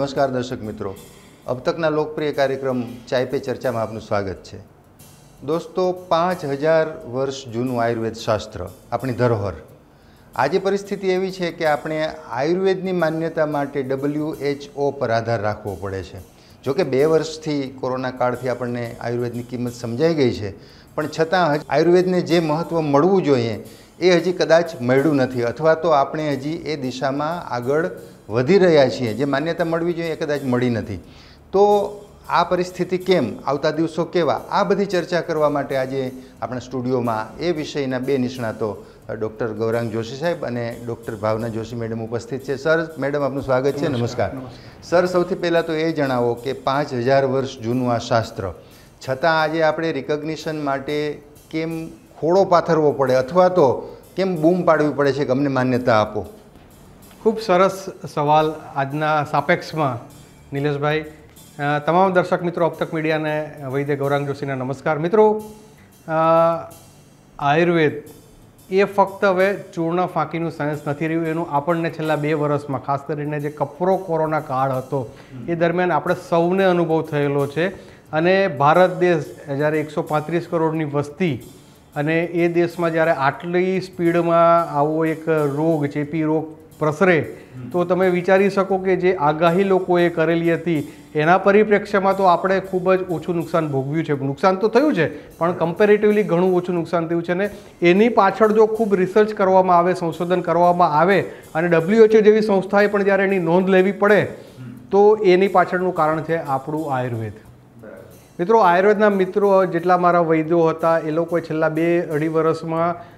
नमस्कार दर्शक मित्रों, अब तकना लोकप्रिय कार्यक्रम चाय पे चर्चा में आपનું स्वागत है। दोस्तों, 5000 वर्ष जूનું आयुर्वेद शास्त्र अपनी धरोहर। आज परिस्थिति एवी है कि આપણે આયુર્વેદની માન્યતા માટે WHO પર આધાર રાખવો પડે છે। જો કે 2 વર્ષથી કોરોના કાળથી આપણને આયુર્વેદની કિંમત સમજાઈ ગઈ છે, પણ છતાં આયુર્વેદને જે મહત્વ મળવું જોઈએ એ હજી કદાચ મળ્યું નથી, અથવા તો આપણે હજી એ દિશામાં આગળ વધી રહ્યા છીએ। જે માન્યતા મળવી જોઈએ એ કદાચ મળી નથી। તો આ પરિસ્થિતિ કેમ, આવતા દિવસો કેવા, આ બધી ચર્ચા કરવા માટે આજે આપણા સ્ટુડિયોમાં એ વિષયના 2 નિષ્ણાતો ડૉક્ટર ગૌરાંગ જોશી સાહેબ અને ડૉક્ટર ભાવના જોશી મેડમ ઉપસ્થિત છે। સર, મેડમ આપનું સ્વાગત છે। નમસ્કાર સર। સૌથી પહેલાં તો એ જણાવો કે 5000 વર્ષ જૂનું આ શાસ્ત્ર છતાં આજે આપણે રિકગ્નિશન માટે કેમ ખોળો પાથરવો પડે અથવા તો કેમ બૂમ પાડવી પડે છે કે અમને માન્યતા આપો? ખૂબ સરસ સવાલ આજના સાપેક્ષમાં નિલેશભાઈ। તમામ દર્શક મિત્રો, અબ તક મીડિયાને વૈદ્ય ગૌરાંગ જોશીના નમસ્કાર। મિત્રો, આયુર્વેદ એ ફક્ત હવે ચૂર્ણ ફાંકીનું સાયન્સ નથી રહ્યું, એનું આપણને છેલ્લા 2 વર્ષમાં ખાસ કરીને જે કપરો કોરોના કાળ હતો એ દરમિયાન આપણે સૌને અનુભવ થયેલો છે। અને ભારત દેશ જ્યારે 135 કરોડની વસ્તી અને એ દેશમાં જ્યારે આટલી સ્પીડમાં આવો એક રોગ, ચેપી રોગ પ્રસરે તો તમે વિચારી શકો કે જે આગાહી લોકોએ કરેલી હતી એના પરિપ્રેક્ષ્યમાં તો આપણે ખૂબ જ ઓછું નુકસાન ભોગવ્યું છે। નુકસાન તો થયું છે પણ કમ્પેરેટિવલી ઘણું ઓછું નુકસાન થયું છે। ને એની પાછળ જો ખૂબ રિસર્ચ કરવામાં આવે, સંશોધન કરવામાં આવે અને WHO જેવી સંસ્થાએ પણ જ્યારે એની નોંધ લેવી પડે તો એની પાછળનું કારણ છે આપણું આયુર્વેદ। મિત્રો, આયુર્વેદના મિત્રો જેટલા મારા વૈદ્યો હતા એ લોકોએ છેલ્લા 2-2.5 વર્ષમાં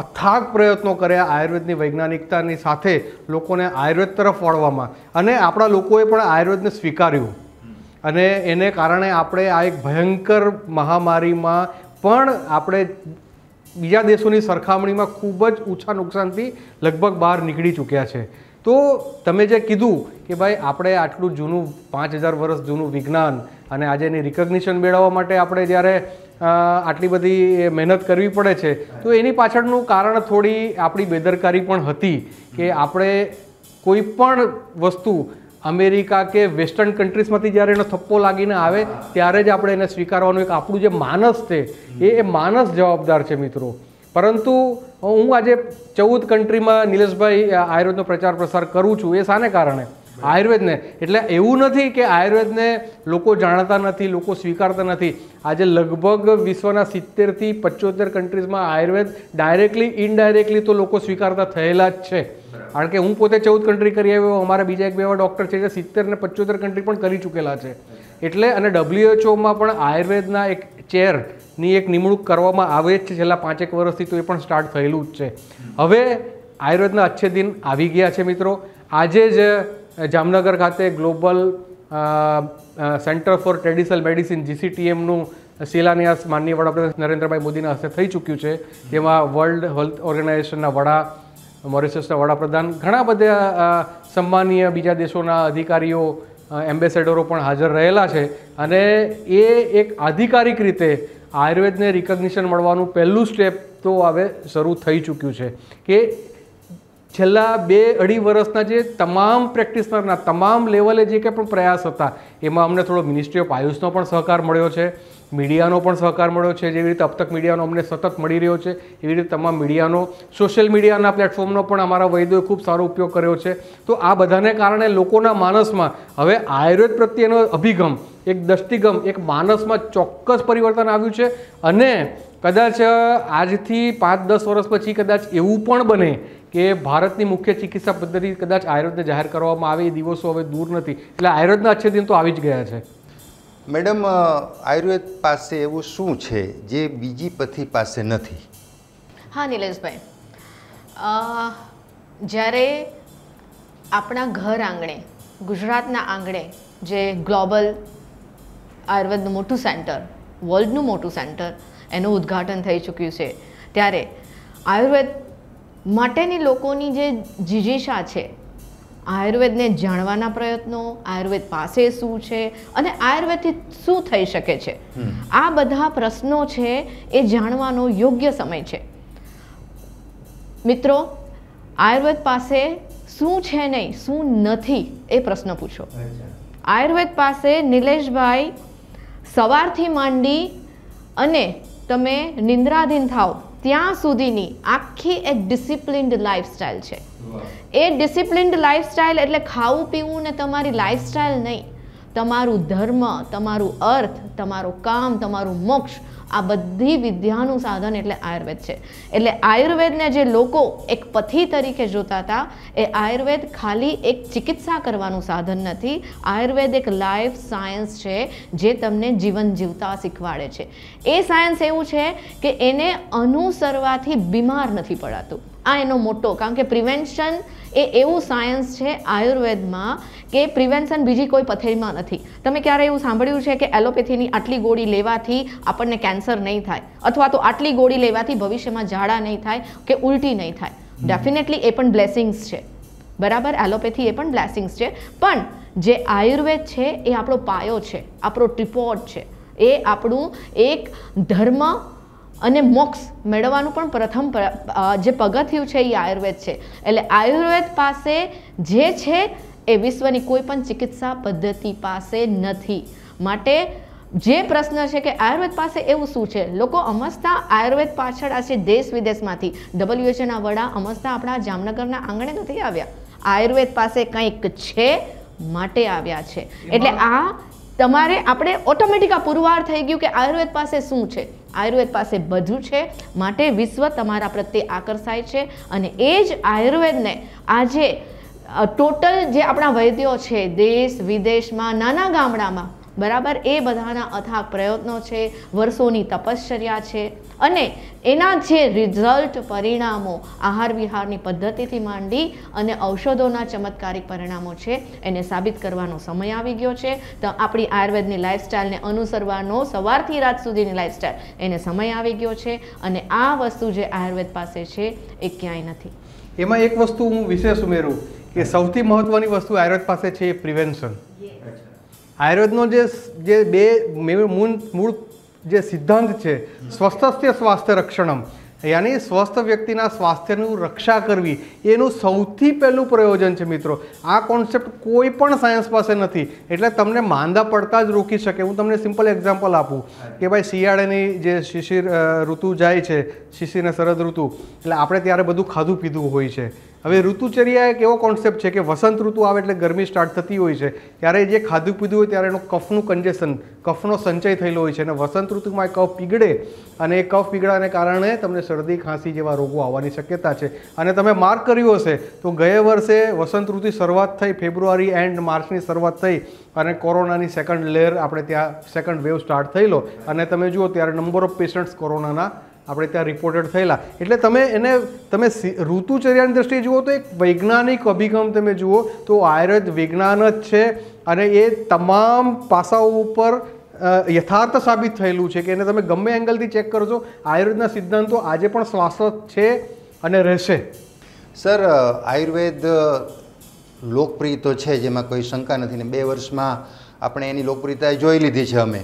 અથાગ પ્રયત્નો કર્યા આયુર્વેદની વૈજ્ઞાનિકતાની સાથે લોકોને આયુર્વેદ તરફ વળવામાં, અને આપણા લોકોએ પણ આયુર્વેદને સ્વીકાર્યું અને એને કારણે આપણે આ એક ભયંકર મહામારીમાં પણ આપણે બીજા દેશોની સરખામણીમાં ખૂબ જ ઓછા નુકસાનથી લગભગ બહાર નીકળી ચૂક્યા છે। તો તમે જે કીધું કે ભાઈ આપણે આટલું જૂનું 5000 વર્ષ જૂનું વિજ્ઞાન અને આજે એની રિકગ્નિશન મેળવવા માટે આપણે જ્યારે આટલી બધી મહેનત કરવી પડે છે તો એની પાછળનું કારણ થોડી આપણી બેદરકારી પણ હતી કે આપણે કોઈ પણ વસ્તુ અમેરિકા કે વેસ્ટર્ન કન્ટ્રીઝમાંથી જ્યારે એનો થપ્પો લાગીને આવે ત્યારે જ આપણે એને સ્વીકારવાનું એક આપણું જે માનસ છે એ માનસ જવાબદાર છે મિત્રો। પરંતુ હું આજે 14 કન્ટ્રીમાં નિલેશભાઈ આયુર્વેદનો પ્રચાર પ્રસાર કરું છું। એ શાને કારણે? આયુર્વેદને। એટલે એવું નથી કે આયુર્વેદને લોકો જાણતા નથી, લોકો સ્વીકારતા નથી। આજે લગભગ વિશ્વના 70થી 75 કન્ટ્રીઝમાં આયુર્વેદ ડાયરેક્ટલી ઇનડાયરેક્ટલી તો લોકો સ્વીકારતા થયેલા જ છે। કારણ કે હું પોતે 14 કન્ટ્રી કરી આવ્યો, અમારા બીજા 1-2 ડૉક્ટર છે જે 70 ને 75 કન્ટ્રી પણ કરી ચૂકેલા છે। એટલે અને WHOમાં પણ આયુર્વેદના એક ચેરની એક નિમણૂક કરવામાં આવે જ છે છેલ્લા 5-1 વર્ષથી, તો એ પણ સ્ટાર્ટ થયેલું જ છે। હવે આયુર્વેદના અચ્છે દિન આવી ગયા છે મિત્રો। આજે જ જામનગર ખાતે global centre for traditional medicine GCTMનું શિલાન્યાસ માનનીય વડાપ્રધાન નરેન્દ્રભાઈ મોદીના હસ્તે થઈ ચૂક્યું છે, જેમાં વર્લ્ડ હેલ્થ ઓર્ગેનાઇઝેશનના વડા, મોરિશસના વડાપ્રધાન, ઘણા બધા સન્માનીય બીજા દેશોના અધિકારીઓ, એમ્બેસેડરો પણ હાજર રહેલા છે। અને એ એક આધિકારિક રીતે આયુર્વેદને રિકગ્નિશન મળવાનું પહેલું સ્ટેપ તો હવે શરૂ થઈ ચૂક્યું છે કે છેલ્લા 2-2.5 વર્ષના જે તમામ પ્રેક્ટિશનરના તમામ લેવલે જે કંઈ પણ પ્રયાસ હતા એમાં અમને થોડો મિનિસ્ટ્રી ઓફ આયુષનો પણ સહકાર મળ્યો છે, મીડિયાનો પણ સહકાર મળ્યો છે। જેવી રીતે અબ તક મીડિયાનો અમને સતત મળી રહ્યો છે એવી રીતે તમામ મીડિયાનો, સોશિયલ મીડિયાના પ્લેટફોર્મનો પણ અમારા વૈદ્યોએ ખૂબ સારો ઉપયોગ કર્યો છે। તો આ બધાને કારણે લોકોના માનસમાં હવે આયુર્વેદ પ્રત્યેનો અભિગમ, એક દૃષ્ટિગમ, એક માનસમાં ચોક્કસ પરિવર્તન આવ્યું છે। અને કદાચ આજથી 5-10 વર્ષ પછી કદાચ એવું પણ બને કે ભારતની મુખ્ય ચિકિત્સા પદ્ધતિ કદાચ આયુર્વેદને જાહેર કરવામાં આવે, એ દિવસો હવે દૂર નથી। એટલે આયુર્વેદના અચ્છે દિન તો આવી જ ગયા છે। મેડમ, આયુર્વેદ પાસે એવું શું છે જે બીજી પથ્થી પાસે નથી? હા નિલેશભાઈ, જ્યારે આપણા ઘર આંગણે, ગુજરાતના આંગણે જે ગ્લોબલ આયુર્વેદનું મોટું સેન્ટર, વર્લ્ડનું મોટું સેન્ટર એનું ઉદ્ઘાટન થઈ ચૂક્યું છે, ત્યારે આયુર્વેદ માટેની લોકોની જે જિજ્ઞાસા છે, આયુર્વેદને જાણવાના પ્રયત્નો, આયુર્વેદ પાસે શું છે અને આયુર્વેદથી શું થઈ શકે છે, આ બધા પ્રશ્નો છે એ જાણવાનો યોગ્ય સમય છે। મિત્રો, આયુર્વેદ પાસે શું છે નહીં, શું નથી એ પ્રશ્ન પૂછો. આયુર્વેદ પાસે નિલેશભાઈ સવારથી માંડી અને તમે નિંદ્રાધીન થાવ ત્યાં સુધીની આખી એક ડિસિપ્લિન્ડ લાઈફસ્ટાઈલ છે. એ ડિસિપ્લિન્ડ લાઈફસ્ટાઈલ એટલે ખાવું પીવું ને તમારી લાઈફસ્ટાઈલ નહીં, તમારું ધર્મ, તમારું અર્થ, તમારું કામ, તમારું મોક્ષ, આ બધી વિદ્યાનું સાધન એટલે આયુર્વેદ છે. એટલે આયુર્વેદને જે લોકો એક પથી તરીકે જોતા હતા, એ આયુર્વેદ ખાલી એક ચિકિત્સા કરવાનું સાધન નથી. આયુર્વેદ એક લાઈફ સાયન્સ છે જે તમને જીવન જીવતા શીખવાડે છે. એ સાયન્સ એવું છે કે એને અનુસરવાથી બીમાર નથી પડાતું. આ એનો મોટો, કારણ કે પ્રિવેન્શન એ એવું સાયન્સ છે આયુર્વેદમાં કે પ્રિવેન્શન બીજી કોઈ પથેરીમાં નથી. તમે ક્યારે એવું સાંભળ્યું છે કે એલોપેથીની આટલી ગોળી લેવાથી આપણને કેન્સર નહીં થાય, અથવા તો આટલી ગોળી લેવાથી ભવિષ્યમાં ઝાડા નહીં થાય કે ઉલટી નહીં થાય? ડેફિનેટલી એ પણ બ્લેસિંગ્સ છે, બરાબર. એલોપેથી એ પણ બ્લેસિંગ્સ છે, પણ જે આયુર્વેદ છે એ આપણો પાયો છે, આપણો ટ્રિપોડ છે. એ આપણું એક ધર્મ અને મોક્ષ મેળવવાનું પણ પ્રથમ જે પગથિયું છે એ આયુર્વેદ છે. એટલે આયુર્વેદ પાસે જે છે એ વિશ્વની કોઈ પણ ચિકિત્સા પદ્ધતિ પાસે નથી. માટે જે પ્રશ્ન છે કે આયુર્વેદ પાસે એવું શું છે, લોકો અમસ્તા આયુર્વેદ પાછળ આ છે દેશ વિદેશમાંથી WHO ના વડા અમસ્તા આપણા જામનગરના આંગણે નથી આવ્યા. આયુર્વેદ પાસે કંઈક છે માટે આવ્યા છે. એટલે આ તમારે આપણે ઓટોમેટિક આ પુરવાર થઈ ગયું કે આયુર્વેદ પાસે શું છે. આયુર્વેદ પાસે બધું છે, માટે વિશ્વ તમારા પ્રત્યે આકર્ષાય છે. અને એ જ આયુર્વેદને આજે ટોટલ જે આપણા વૈદ્યો છે દેશ વિદેશમાં, નાના ગામડામાં, બરાબર, એ બધાના અથાગ પ્રયત્નો છે, વર્ષોની તપશ્ચર્યા છે, અને એના જે રિઝલ્ટ, પરિણામો, આહાર વિહારની પદ્ધતિથી માંડી અને ઔષધોના ચમત્કારિક પરિણામો છે, એને સાબિત કરવાનો સમય આવી ગયો છે. તો આપણી આયુર્વેદની લાઈફસ્ટાઈલને અનુસરવાનો સવારથી રાત સુધીની લાઈફસ્ટાઈલ, એને સમય આવી ગયો છે. અને આ વસ્તુ જે આયુર્વેદ પાસે છે એ ક્યાંય નથી. એમાં એક વસ્તુ હું વિશેષ ઉમેરું કે સૌથી મહત્વની વસ્તુ આયુર્વેદ પાસે છે એ પ્રિવેન્શન. આયુર્વેદનો જે બે મૂળ જે સિદ્ધાંત છે, સ્વસ્થસ્ય સ્વાસ્થ્ય રક્ષણમ, યાની સ્વસ્થ વ્યક્તિના સ્વાસ્થ્યનું રક્ષા કરવી, એનું સૌથી પહેલું પ્રયોજન છે મિત્રો. આ કોન્સેપ્ટ કોઈ પણ સાયન્સ પાસે નથી. એટલે તમને માંદા પડતા જ રોકી શકે. હું તમને સિમ્પલ એક્ઝામ્પલ આપું કે ભાઈ શિયાળાની જે શિશિર ઋતુ જાય છે, શિશિર અને શરદ ઋતુ, એટલે આપણે ત્યારે બધું ખાધું પીધું હોય છે. હવે ઋતુચર્યા એક એવો કોન્સેપ્ટ છે કે વસંત ઋતુ આવે એટલે ગરમી સ્ટાર્ટ થતી હોય છે, ત્યારે જે ખાધું પીધું હોય ત્યારે એનો કફનું કન્જેશન, કફનો સંચય થયેલો હોય છે. અને વસંત ઋતુમાં એ કફ પીગળે, અને એ કફ પીગળાને કારણે તમને શરદી ખાંસી જેવા રોગો આવવાની શક્યતા છે. અને તમે માર્ક કર્યું હશે તો ગયા વર્ષે વસંત ઋતુની શરૂઆત થઈ, ફેબ્રુઆરી એન્ડ માર્ચની શરૂઆત થઈ, અને કોરોનાની સેકન્ડ લેયર આપણે ત્યાં સેકન્ડ વેવ સ્ટાર્ટ થયેલો. અને તમે જુઓ ત્યારે નંબર ઓફ પેશન્ટ્સ કોરોનાના આપણે ત્યાં રિપોર્ટેડ થયેલા. એટલે તમે ઋતુચર્યાની દ્રષ્ટિએ જુઓ તો એક વૈજ્ઞાનિક અભિગમ તમે જુઓ તો આયુર્વેદ વિજ્ઞાન જ છે, અને એ તમામ પાસાઓ ઉપર યથાર્થ સાબિત થયેલું છે કે એને તમે ગમે એંગલથી ચેક કરજો, આયુર્વેદના સિદ્ધાંતો આજે પણ શાશ્વત છે અને રહેશે. સર, આયુર્વેદ લોકપ્રિય તો છે, જેમાં કોઈ શંકા નથી, ને 2 વર્ષમાં આપણે એની લોકપ્રિયતા જોઈ લીધી છે અમે.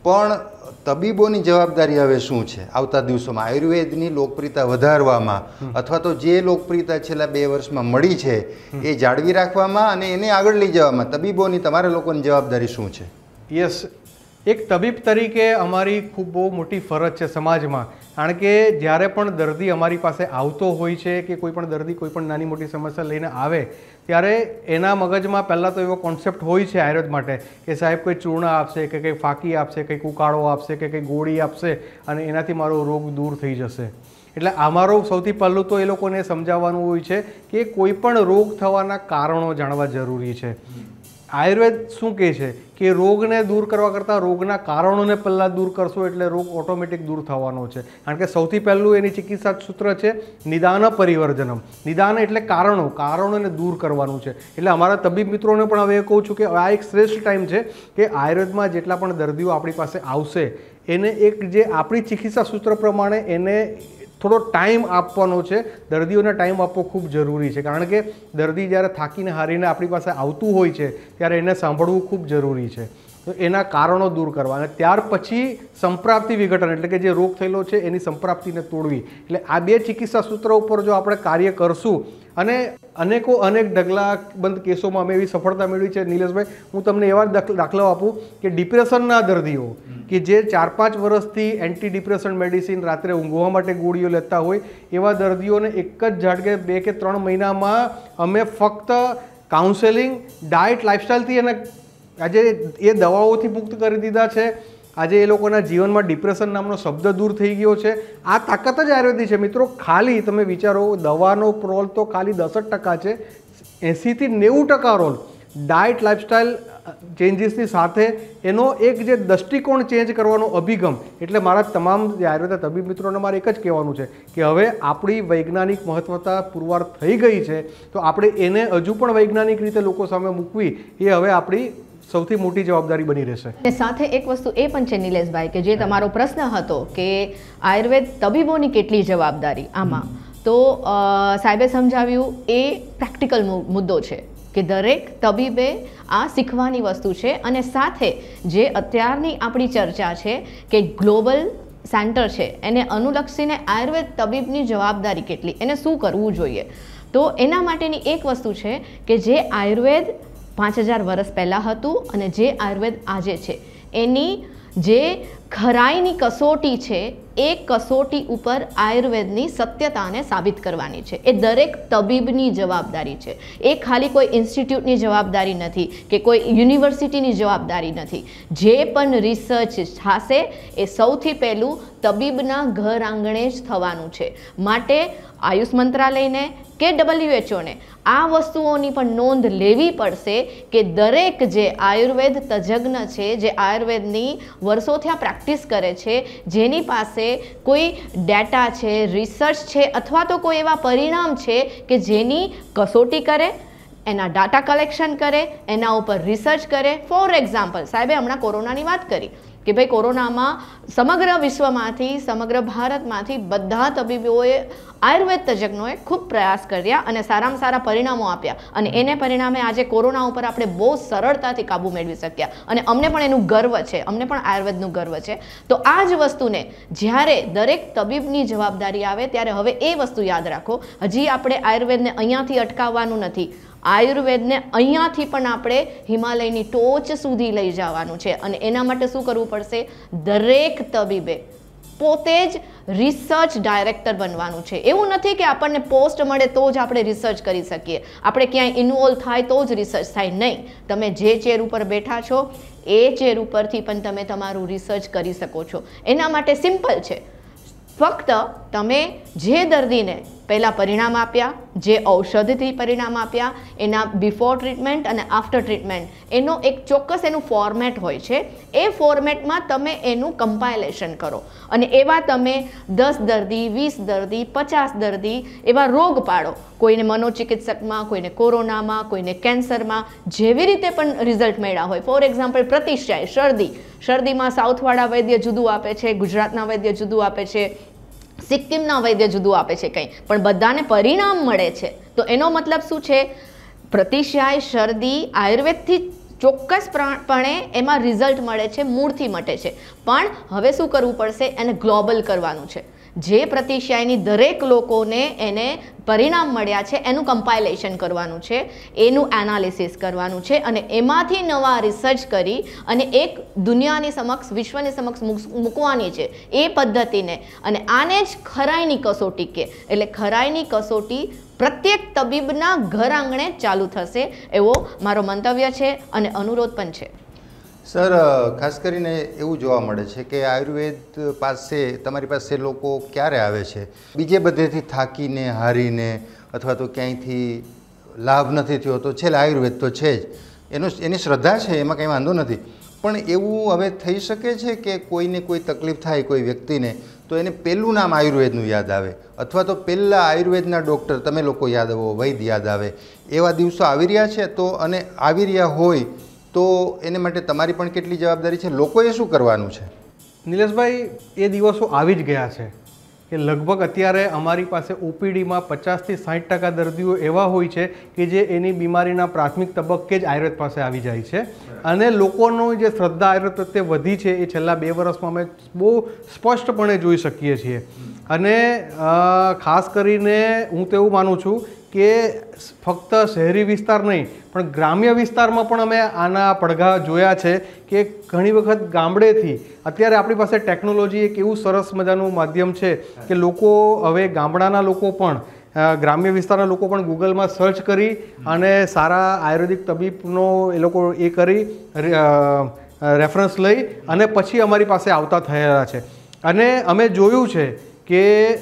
પણ તબીબોની જવાબદારી હવે શું છે આવતા દિવસોમાં આયુર્વેદની લોકપ્રિયતા વધારવામાં, અથવા તો જે લોકપ્રિયતા છેલ્લા 2 વર્ષમાં મળી છે એ જાળવી રાખવામાં અને એને આગળ લઈ જવામાં તબીબોની, તમારા લોકોની જવાબદારી શું છે? યસ, એક તબીબ તરીકે અમારી ખૂબ બહુ મોટી ફરજ છે સમાજમાં. કારણ કે જ્યારે પણ દર્દી અમારી પાસે આવતો હોય છે કે કોઈ પણ દર્દી કોઈ પણ નાની મોટી સમસ્યા લઈને આવે, ત્યારે એના મગજમાં પહેલાં તો એવો કોન્સેપ્ટ હોય છે આયુર્વેદ માટે કે સાહેબ કોઈ ચૂર્ણ આપશે કે કંઈ ફાંકી આપશે, કંઈક ઉકાળો આપશે કે કંઈ ગોળી આપશે અને એનાથી મારો રોગ દૂર થઈ જશે. એટલે અમારો સૌથી પહેલું તો એ લોકોને સમજાવવાનું હોય છે કે કોઈ પણ રોગ થવાના કારણો જાણવા જરૂરી છે. આયુર્વેદ શું કહે છે કે રોગને દૂર કરવા કરતાં રોગના કારણોને પહેલાં દૂર કરશો એટલે રોગ ઓટોમેટિક દૂર થવાનો છે. કારણ કે સૌથી પહેલું એની ચિકિત્સા સૂત્ર છે નિદાન પરિવર્જનમ. નિદાન એટલે કારણોને દૂર કરવાનું છે. એટલે અમારા તબીબ મિત્રોને પણ હવે કહું છું કે આ એક શ્રેષ્ઠ ટાઈમ છે કે આયુર્વેદમાં જેટલા પણ દર્દીઓ આપણી પાસે આવશે એને એક જે આપણી ચિકિત્સા સૂત્ર પ્રમાણે એને થોડો ટાઈમ આપવાનો છે. દર્દીઓને ટાઈમ આપવો ખૂબ જરૂરી છે. કારણ કે દર્દી જ્યારે થાકીને હારીને આપણી પાસે આવતું હોય છે ત્યારે એને સાંભળવું ખૂબ જરૂરી છે. તો એના કારણો દૂર કરવા અને ત્યાર પછી સંપ્રાપ્તિ વિઘટન એટલે કે જે રોગ થયેલો છે એની સંપ્રાપ્તિને તોડવી. એટલે આ 2 ચિકિત્સા સૂત્રો ઉપર જો આપણે કાર્ય કરશું અને અનેક ઢગલાબંધ કેસોમાં અમે એવી સફળતા મેળવી છે નિલેશભાઈ. હું તમને એવા દાખલાઓ આપું કે ડિપ્રેશનના દર્દીઓ કે જે 4-5 વર્ષથી એન્ટી ડિપ્રેશન મેડિસિન રાત્રે ઊંઘવા માટે ગોળીઓ લેતા હોય એવા દર્દીઓને એક જ ઝાટકે 2 કે 3 મહિનામાં અમે ફક્ત કાઉન્સેલિંગ, ડાયટ, લાઇફસ્ટાઇલથી અને આજે એ દવાઓથી મુક્ત કરી દીધા છે. આજે એ લોકોના જીવનમાં ડિપ્રેશન નામનો શબ્દ દૂર થઈ ગયો છે. આ તાકાત જ આયુર્વેદની છે મિત્રો. ખાલી તમે વિચારો, દવાનો રોલ તો ખાલી 10% છે, 80 થી 90% રોલ ડાયટ, લાઇફસ્ટાઇલ ચેન્જીસની સાથે એનો એક જે દૃષ્ટિકોણ ચેન્જ કરવાનો અભિગમ. એટલે મારા તમામ આયુર્વેદ તબીબ મિત્રોને મારે એક જ કહેવાનું છે કે હવે આપણી વૈજ્ઞાનિક મહત્વતા પુરવાર થઈ ગઈ છે, તો આપણે એને હજુ પણ વૈજ્ઞાનિક રીતે લોકો સામે મૂકવી એ હવે આપણી સૌથી મોટી જવાબદારી બની રહેશે. અને સાથે એક વસ્તુ એ પણ છે નિલેશભાઈ કે જે તમારો પ્રશ્ન હતો કે આયુર્વેદ તબીબોની કેટલી જવાબદારી આમાં, તો સાહેબે સમજાવ્યું એ પ્રેક્ટિકલ મુદ્દો છે કે દરેક તબીબે આ શીખવાની વસ્તુ છે. અને સાથે જે અત્યારની આપણી ચર્ચા છે કે ગ્લોબલ સેન્ટર છે એને અનુલક્ષીને આયુર્વેદ તબીબની જવાબદારી કેટલી, એને શું કરવું જોઈએ, તો એના માટેની એક વસ્તુ છે કે જે આયુર્વેદ 5000 વર્ષ પહેલાં હતું અને જે આયુર્વેદ આજે છે એની જે ખરાઈની કસોટી છે એ કસોટી ઉપર આયુર્વેદની સત્યતાને સાબિત કરવાની છે. એ દરેક તબીબની જવાબદારી છે. એ ખાલી કોઈ ઇન્સ્ટિટ્યૂટની જવાબદારી નથી કે કોઈ યુનિવર્સિટીની જવાબદારી નથી. જે પણ રિસર્ચ થશે એ સૌથી પહેલું તબીબના ઘર આંગણે જ થવાનું છે. માટે આયુષ મંત્રાલયને કે WHOને આ વસ્તુઓની પણ નોંધ લેવી પડશે કે દરેક જે આયુર્વેદ તજજ્ઞ છે, જે આયુર્વેદની વર્ષોથી આ પ્રેક્ટિસ કરે છે, જેની પાસે કોઈ ડેટા છે, રિસર્ચ છે અથવા તો કોઈ એવા પરિણામ છે કે જેની કસોટી કરે, એના ડાટા કલેક્શન કરે, એના ઉપર રિસર્ચ કરે. ફોર એક્ઝામ્પલ, સાહેબે હમણાં કોરોનાની વાત કરી કે ભાઈ કોરોનામાં સમગ્ર વિશ્વમાંથી, સમગ્ર ભારતમાંથી બધા તબીબોએ, આયુર્વેદ તજજ્ઞોએ ખૂબ પ્રયાસ કર્યા અને સારામાં સારા પરિણામો આપ્યા અને એને પરિણામે આજે કોરોના ઉપર આપણે બહુ સરળતાથી કાબૂ મેળવી શક્યા અને અમને પણ એનું ગર્વ છે, અમને પણ આયુર્વેદનું ગર્વ છે. તો આ જ વસ્તુને જ્યારે દરેક તબીબની જવાબદારી આવે ત્યારે હવે એ વસ્તુ યાદ રાખો, હજી આપણે આયુર્વેદને અહીંયાથી અટકાવવાનું નથી. આયુર્વેદને અહીંયાથી પણ આપણે હિમાલયની ટોચ સુધી લઈ જવાનું છે અને એના માટે શું કરવું પડશે? દરેક તબીબે પોતે જ રિસર્ચ ડાયરેક્ટર બનવાનું છે. એવું નથી કે આપણને પોસ્ટ મળે તો જ આપણે રિસર્ચ કરી શકીએ, આપણે ક્યાંય ઇન્વોલ્વ થાય તો જ રિસર્ચ થાય. નહીં, તમે જે ચેર ઉપર બેઠા છો એ ચેર ઉપરથી પણ તમે તમારું રિસર્ચ કરી શકો છો. એના માટે સિમ્પલ છે, ફક્ત તમે જે દર્દીને પહેલાં પરિણામ આપ્યા, જે ઔષધથી પરિણામ આપ્યા, એના બિફોર ટ્રીટમેન્ટ અને આફ્ટર ટ્રીટમેન્ટ, એનો એક ચોક્કસ એનું ફોર્મેટ હોય છે. એ ફોર્મેટમાં તમે એનું કમ્પાઇલેશન કરો અને એવા તમે 10 દર્દી, 20 દર્દી, 50 દર્દી એવા રોગ પાડો. કોઈને મનોચિકિત્સકમાં, કોઈને કોરોનામાં, કોઈને કેન્સરમાં, જેવી રીતે પણ રિઝલ્ટ મળ્યા હોય. ફોર એક્ઝામ્પલ પ્રતિશ્યાય શરદીમાં સાઉથવાળા વૈદ્ય જુદું આપે છે, ગુજરાતના વૈદ્ય જુદું આપે છે, સિક્કિમના વૈદ્ય જુદું આપે છે, કંઈ પણ બધાને પરિણામ મળે છે. તો એનો મતલબ શું છે? પ્રતિશ્યાય, શરદી આયુર્વેદથી ચોક્કસપણે એમાં રિઝલ્ટ મળે છે, મૂળથી મટે છે. પણ હવે શું કરવું પડશે? એને ગ્લોબલ કરવાનું છે. જે પ્રતિશ્યાયની દરેક લોકોને એને પરિણામ મળ્યા છે એનું કમ્પાઇલેશન કરવાનું છે, એનું એનાલિસિસ કરવાનું છે અને એમાંથી નવા રિસર્ચ કરી અને એક દુનિયાની સમક્ષ, વિશ્વની સમક્ષ મૂકવાની છે એ પદ્ધતિને. અને આને જ ખરાઈની કસોટી કે, એટલે ખરાઈની કસોટી પ્રત્યેક તબીબના ઘર આંગણે ચાલુ થશે એવો મારો મંતવ્ય છે અને અનુરોધ પણ છે. સર, ખાસ કરીને એવું જોવા મળે છે કે આયુર્વેદ પાસે, તમારી પાસે લોકો ક્યારે આવે છે? બીજે બધેથી થાકીને, હારીને અથવા તો ક્યાંયથી લાભ નથી થયો તો છેલ્લે આયુર્વેદ તો છે જ, એની શ્રદ્ધા છે, એમાં કંઈ વાંધો નથી. પણ એવું હવે થઈ શકે છે કે કોઈને કોઈ તકલીફ થાય કોઈ વ્યક્તિને તો એને પહેલું નામ આયુર્વેદનું યાદ આવે અથવા તો પહેલાં આયુર્વેદના ડૉક્ટર તમે લોકો યાદ આવો, વૈદ્ય યાદ આવે, એવા દિવસો આવી રહ્યા છે? તો અને આવી રહ્યા હોય તો એને માટે તમારી પણ કેટલી જવાબદારી છે? લોકોએ શું કરવાનું છે? નિલેશભાઈ, એ દિવસો આવી જ ગયા છે કે લગભગ અત્યારે અમારી પાસે OPDમાં 50 થી 60% દર્દીઓ એવા હોય છે કે જે એની બીમારીના પ્રાથમિક તબક્કે જ આયુર્વેદ પાસે આવી જાય છે અને લોકોનો જે શ્રદ્ધા આયુર્વેદ પ્રત્યે વધી છે એ છેલ્લા 2 વર્ષમાં અમે બહુ સ્પષ્ટપણે જોઈ શકીએ છીએ. અને ખાસ કરીને હું તો એવું માનું છું કે ફક્ત શહેરી વિસ્તાર નહીં પણ ગ્રામ્ય વિસ્તારમાં પણ અમે આના પડઘા જોયા છે કે ઘણી વખત ગામડેથી અત્યારે આપણી પાસે ટેકનોલોજી એક એવું સરસ મજાનું માધ્યમ છે કે લોકો હવે ગામડાના લોકો પણ ગ્રામ્ય વિસ્તારના લોકો પણ ગૂગલમાં સર્ચ કરી અને સારા આયુર્વેદિક તબીબનો એ લોકો એ કરી રેફરન્સ લઈ અને પછી અમારી પાસે આવતા થયેલા છે. અને અમે જોયું છે કે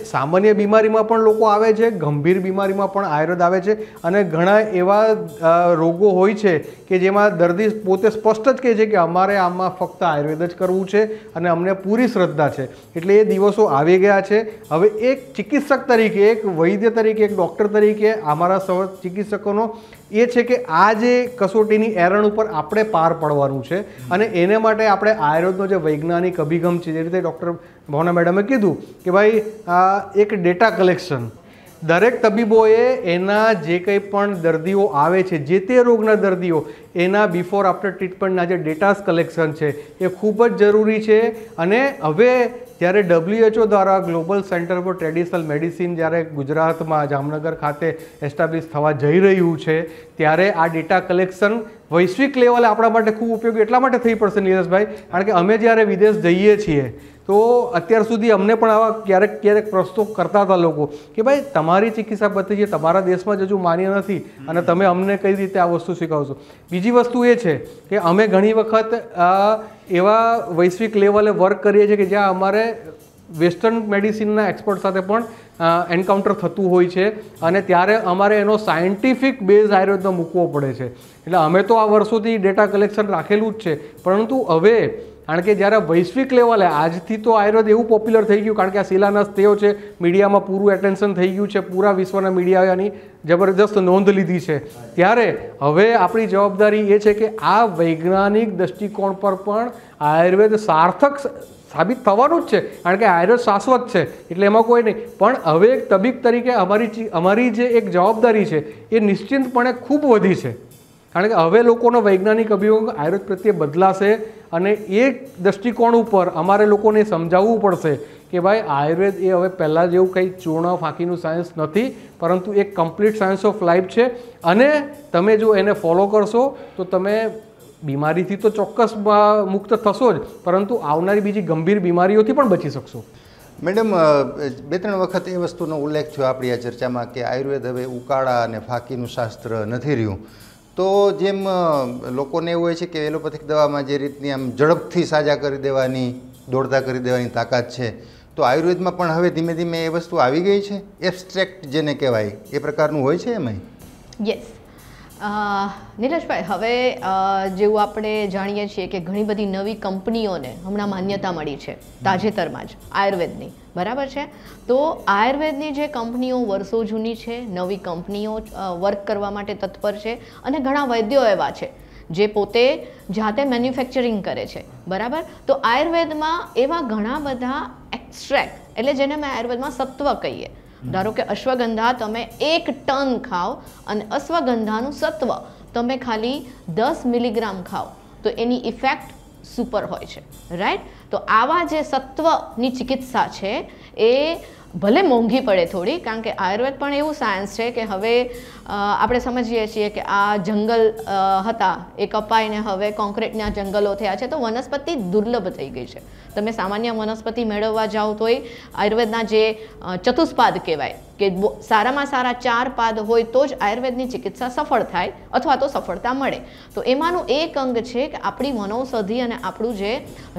સામાન્ય બીમારીમાં પણ લોકો આવે છે, ગંભીર બીમારીમાં પણ આયુર્વેદ આવે છે અને ઘણા એવા રોગો હોય છે કે જેમાં દર્દી પોતે સ્પષ્ટ જ કહે છે કે અમારે આમાં ફક્ત આયુર્વેદ જ કરવું છે અને અમને પૂરી શ્રદ્ધા છે. એટલે એ દિવસો આવી ગયા છે. હવે એક ચિકિત્સક તરીકે, એક વૈદ્ય તરીકે, એક ડૉક્ટર તરીકે અમારા સૌ ચિકિત્સકોનો એ છે કે આ જે કસોટીની એરણ ઉપર આપણે પાર પડવાનું છે અને એને માટે આપણે આયુર્વેદનો જે વૈજ્ઞાનિક અભિગમ છે, જે રીતે ડૉક્ટર ભાવના મેડમે કીધું કે ભાઈ એક ડેટા કલેક્શન, દરેક તબીબોએ એના જે કંઈ પણ દર્દીઓ આવે છે, જે તે રોગના દર્દીઓ, એના બિફોર આફ્ટર ટ્રીટમેન્ટના જે ડેટાસ કલેક્શન છે એ ખૂબ જ જરૂરી છે. અને હવે જ્યારે WHO દ્વારા global centre for traditional medicine જ્યારે ગુજરાતમાં જામનગર ખાતે એસ્ટાબ્લિશ થવા જઈ રહ્યું છે ત્યારે આ ડેટા કલેક્શન વૈશ્વિક લેવલે આપણા માટે ખૂબ ઉપયોગી એટલા માટે થઈ પડશે નીરજભાઈ, કારણ કે અમે જ્યારે વિદેશ જઈએ છીએ તો અત્યાર સુધી અમને પણ આવા ક્યારેક પ્રશ્નો કરતા હતા લોકો કે ભાઈ તમારી ચિકિત્સા પદ્ધતિ છે, તમારા દેશમાં જ હજુ માન્ય નથી અને તમે અમને કઈ રીતે આ વસ્તુ શીખવશો. બીજી વસ્તુ એ છે કે અમે ઘણી વખત એવા વૈશ્વિક લેવલે વર્ક કરીએ છીએ કે જ્યાં અમારે વેસ્ટર્ન મેડિસિનના એક્સપર્ટ સાથે પણ એન્કાઉન્ટર થતું હોય છે અને ત્યારે અમારે એનો સાયન્ટિફિક બેઝ આયુર્વેદનો મૂકવો પડે છે. એટલે અમે તો આ વર્ષોથી ડેટા કલેક્શન રાખેલું જ છે, પરંતુ હવે કારણ કે જ્યારે વૈશ્વિક લેવલે આજથી તો આયુર્વેદ એવું પોપ્યુલર થઈ ગયું, કારણ કે આ શિલાન્યાસ થયો છે, મીડિયામાં પૂરું એટેન્શન થઈ ગયું છે, પૂરા વિશ્વના મીડિયાએ આની જબરદસ્ત નોંધ લીધી છે, ત્યારે હવે આપણી જવાબદારી એ છે કે આ વૈજ્ઞાનિક દૃષ્ટિકોણ પર પણ આયુર્વેદ સાર્થક સાબિત થવાનું જ છે, કારણ કે આયુર્વેદ શાશ્વત છે એટલે એમાં કોઈ નહીં. પણ હવે એક તબીબ તરીકે અમારી જે એક જવાબદારી છે એ નિશ્ચિંતપણે ખૂબ વધી છે, કારણ કે હવે લોકોનો વૈજ્ઞાનિક અભિગમ આયુર્વેદ પ્રત્યે બદલાશે અને એ દૃષ્ટિકોણ ઉપર અમારે લોકોને સમજાવવું પડશે કે ભાઈ આયુર્વેદ એ હવે પહેલાં જેવું કંઈ ચૂર્ણ ફાંકીનું સાયન્સ નથી, પરંતુ એક કમ્પ્લીટ સાયન્સ ઓફ લાઈફ છે અને તમે જો એને ફોલો કરશો તો તમે બીમારીથી તો ચોક્કસ મુક્ત થશો જ, પરંતુ આવનારી બીજી ગંભીર બીમારીઓથી પણ બચી શકશો. મેડમ, 2-3 વખત એ વસ્તુનો ઉલ્લેખ થયો આપણી આ ચર્ચામાં કે આયુર્વેદ હવે ઉકાળા અને ફાંકીનું શાસ્ત્ર નથી રહ્યું. તો જેમ લોકોને એવું હોય છે કે એલોપેથિક દવામાં જે રીતની આમ ઝડપથી સાજા કરી દેવાની, દોડતા કરી દેવાની તાકાત છે, તો આયુર્વેદમાં પણ હવે ધીમે ધીમે એ વસ્તુ આવી ગઈ છે. એબ્સ્ટ્રેક્ટ જેને કહેવાય એ પ્રકારનું હોય છે એમાં. યસ નીરજભાઈ, હવે જેવું આપણે જાણીએ છીએ કે ઘણી બધી નવી કંપનીઓને હમણાં માન્યતા મળી છે તાજેતરમાં જ આયુર્વેદની, બરાબર છે. તો આયુર્વેદની જે કંપનીઓ વર્ષો જૂની છે, નવી કંપનીઓ વર્ક કરવા માટે તત્પર છે અને ઘણા વૈદ્યો એવા છે જે પોતે જાતે મેન્યુફેક્ચરિંગ કરે છે, બરાબર. તો આયુર્વેદમાં એવા ઘણા બધા એક્સ્ટ્રેક્ટ, એટલે જેને મેં આયુર્વેદમાં સત્વ કહીએ, ધારો કે અશ્વગંધા તમે 1 ટન ખાઓ અને અશ્વગંધાનું સત્વ તમે ખાલી 10 મિલીગ્રામ ખાઓ તો એની ઇફેક્ટ સુપર હોય છે, રાઈટ. તો આવા જે સત્વની ચિકિત્સા છે એ ભલે મોંઘી પડે થોડી, કારણ કે આયુર્વેદ પણ એવું સાયન્સ છે કે હવે આપણે સમજીએ છીએ કે આ જંગલ હતા એ કપાઈને હવે કોન્ક્રીટના જંગલો થયા છે, તો વનસ્પતિ દુર્લભ થઈ ગઈ છે. તમે સામાન્ય વનસ્પતિ મેળવવા જાઓ તોય આયુર્વેદના જે ચતુષ્પાદ કહેવાય કે સારામાં સારા 4 પાદ હોય તો જ આયુર્વેદની ચિકિત્સા સફળ થાય અથવા તો સફળતા મળે. તો એમાંનું એક અંગ છે કે આપણી વનૌષધિ અને આપણું જે